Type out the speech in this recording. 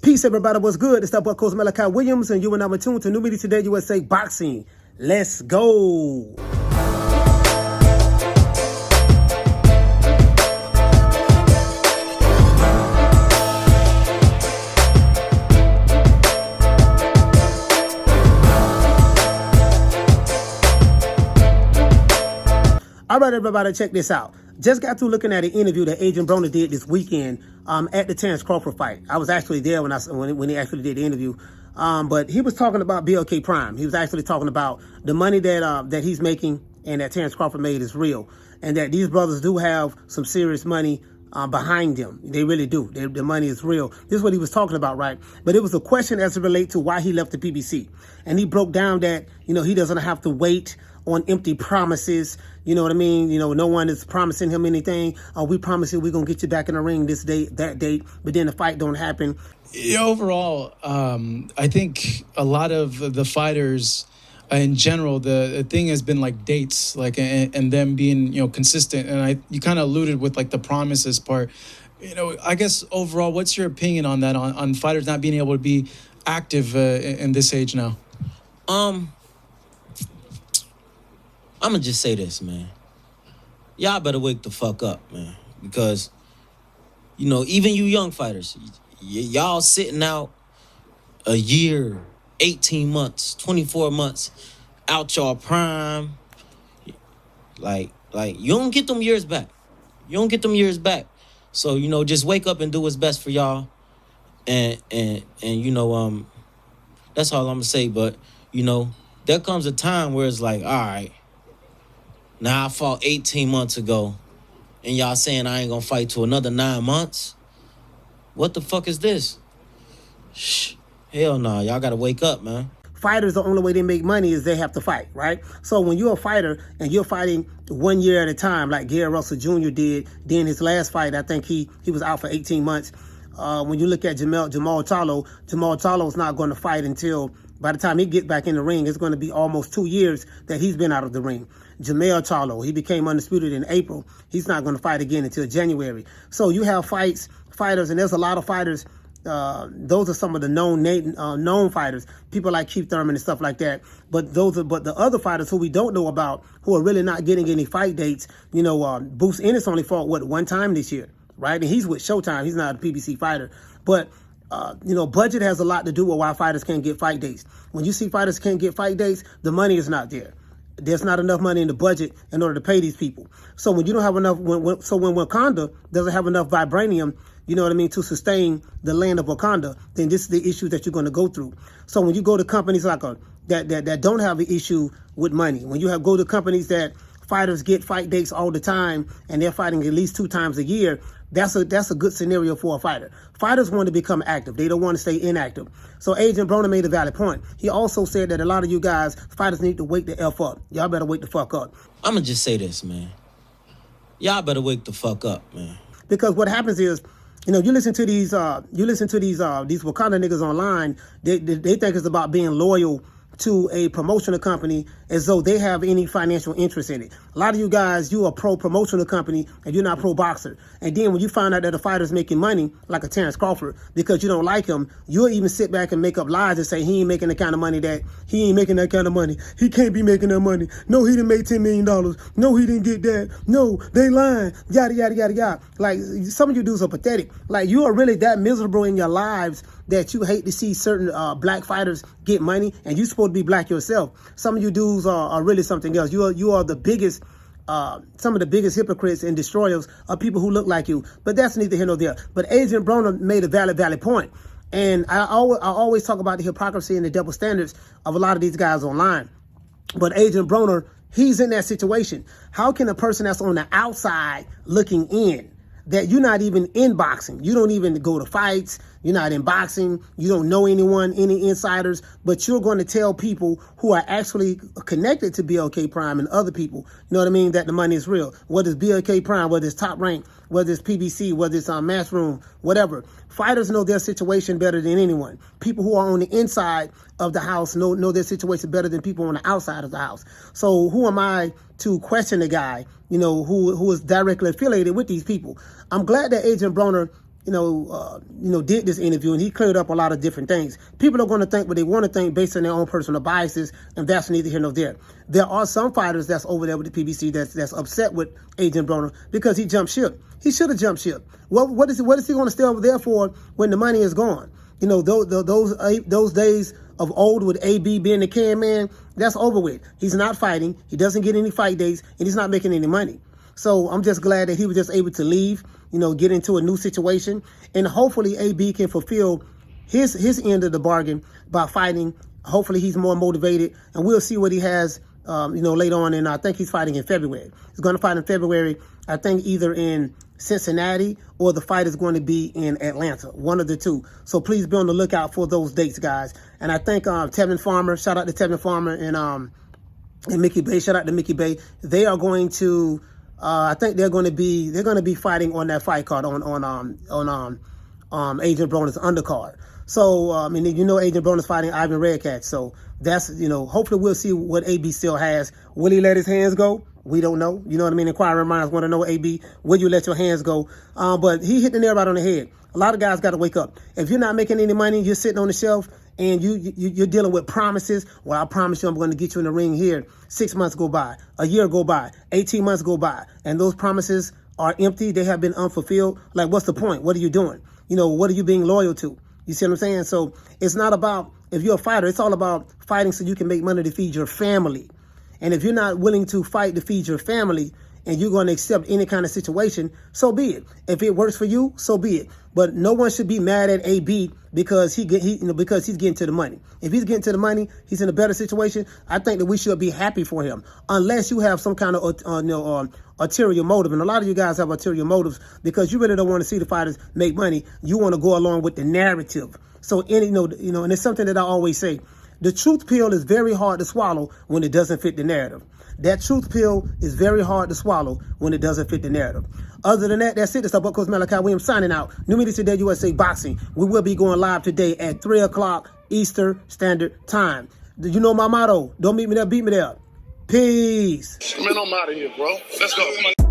Peace, everybody. What's good? It's that boy, Coach BLK Williams, and you are now tuned to New Media Today USA Boxing. Let's go. All right, everybody, check this out. Just got through looking at an interview that Adrien Broner did this weekend at the Terrence Crawford fight. I was actually there when he actually did the interview. But he was talking about BLK Prime. He was actually talking about the money that he's making and that Terrence Crawford made is real, and that these brothers do have some serious money behind them. They really do. The money is real. This is what he was talking about, right? But it was a question as it relates to why he left the PBC. And he broke down that, he doesn't have to wait on empty promises. You know what I mean? No one is promising him anything. We promise you we're going to get you back in the ring this date, that date, but then the fight don't happen. Yeah, overall, I think a lot of the fighters in general, the thing has been like dates, and them being, consistent. And you kind of alluded with like the promises part. I guess overall, what's your opinion on that, on fighters not being able to be active in this age now? I'm going to just say this, man. Y'all better wake the fuck up, man. Because, even you young fighters, y'all sitting out a year, 18 months, 24 months, out your prime. Like you don't get them years back. You don't get them years back. So, just wake up and do what's best for y'all. And that's all I'm going to say. But, there comes a time where it's like, all right, now I fought 18 months ago, and y'all saying I ain't gonna fight till another 9 months? What the fuck is this? Shh. Hell no, y'all gotta wake up, man. Fighters, the only way they make money is they have to fight, right? So when you're a fighter and you're fighting 1 year at a time, like Gary Russell Jr. did, then his last fight, I think he was out for 18 months. When you look at Jamal Charlo is not going to fight until, by the time he gets back in the ring, it's going to be almost 2 years that he's been out of the ring. Jamal Charlo, he became undisputed in April. He's not going to fight again until January. So you have fighters, and there's a lot of fighters. Those are some of the known fighters, people like Keith Thurman and stuff like that. But the other fighters who we don't know about, who are really not getting any fight dates. Bruce Ennis only fought one time this year, right? And he's with Showtime. He's not a PBC fighter, but. Budget has a lot to do with why fighters can't get fight dates. When you see fighters can't get fight dates, the money is not there. There's not enough money in the budget in order to pay these people. So when you don't have enough, when Wakanda doesn't have enough vibranium, to sustain the land of Wakanda, then this is the issue that you're going to go through. So when you go to companies like that don't have an issue with money, when you go to companies that fighters get fight dates all the time and they're fighting at least 2 times a year, that's a good scenario for a fighter. Fighters want to become active. They don't want to stay inactive. So Adrien Broner made a valid point. He also said that a lot of you guys, fighters need to wake the F up. Y'all better wake the fuck up. I'm going to just say this, man. Y'all better wake the fuck up, man. Because what happens is, you listen to these Wakanda niggas online, they think it's about being loyal to a promotional company as though they have any financial interest in it. A lot of you guys, you are pro-promotional company and you're not pro-boxer. And then when you find out that a fighter's making money, like a Terrence Crawford, because you don't like him, you'll even sit back and make up lies and say he ain't making the kind of money he ain't making that kind of money. He can't be making that money. No, he didn't make $10 million. No, he didn't get that. No, they lying. Yada, yada, yada, yada. Like, some of you dudes are pathetic. Like, you are really that miserable in your lives that you hate to see certain black fighters get money, and you're supposed to be black yourself. Some of you dudes are really something else. You are the biggest, some of the biggest hypocrites and destroyers of people who look like you. But that's neither here nor there. But Adrien Broner made a valid point. And I always talk about the hypocrisy and the double standards of a lot of these guys online. But Adrien Broner, he's in that situation. How can a person that's on the outside looking in, that you're not even in boxing, you don't even go to fights, you're not in boxing, you don't know anyone, any insiders, but you're going to tell people who are actually connected to BLK Prime and other people, that the money is real. Whether it's BLK Prime, whether it's Top Rank, whether it's PBC, whether it's Matchroom, whatever. Fighters know their situation better than anyone. People who are on the inside of the house know their situation better than people on the outside of the house. So who am I to question a guy, who is directly affiliated with these people? I'm glad that Adrien Broner did this interview, and he cleared up a lot of different things. People are going to think what they want to think based on their own personal biases, and that's neither here nor there. There are some fighters that's over there with the PBC that's upset with Adrien Broner because he jumped ship. He should have jumped ship. What is he going to stay over there for when the money is gone? Those days of old with AB being the can man, that's over with. He's not fighting. He doesn't get any fight dates, and he's not making any money. So I'm just glad that he was just able to leave, get into a new situation, and hopefully AB can fulfill his end of the bargain by fighting. Hopefully he's more motivated, and we'll see what he has, later on. And I think he's fighting in February. He's going to fight in February, I think either in Cincinnati or the fight is going to be in Atlanta, one of the two. So please be on the lookout for those dates, guys. And I think Tevin Farmer, shout out to Tevin Farmer and Mickey Bay, shout out to Mickey Bay. They are going to, I think they're going to be fighting on that fight card on Adrien Broner's undercard. So Adrien Broner's fighting Ivan Redcat. So that's hopefully we'll see what AB still has. Will he let his hands go? We don't know. You know what I mean? Inquiring minds want to know, AB, will you let your hands go? But he hit the nail right on the head. A lot of guys got to wake up. If you're not making any money, you're sitting on the shelf, and you're dealing with promises. Well, I promise you I'm going to get you in the ring here. 6 months go by, a year go by, 18 months go by, and those promises are empty. They have been unfulfilled. Like, what's the point? What are you doing? What are you being loyal to? You see what I'm saying? So it's not about, if you're a fighter, it's all about fighting so you can make money to feed your family. And if you're not willing to fight to feed your family, and you're going to accept any kind of situation, so be it. If it works for you, so be it. But no one should be mad at AB because because he's getting to the money. If he's getting to the money, he's in a better situation. I think that we should be happy for him, unless you have some kind of ulterior motive. And a lot of you guys have ulterior motives because you really don't want to see the fighters make money. You want to go along with the narrative. So and it's something that I always say. The truth pill is very hard to swallow when it doesn't fit the narrative. That truth pill is very hard to swallow when it doesn't fit the narrative. Other than that, that's it. It's up, Coach Malachi Williams signing out. New Media Today USA Boxing. We will be going live today at 3 o'clock Eastern Standard Time. You know my motto. Don't meet me there, beat me there. Peace. Man, I'm out of here, bro. Let's go.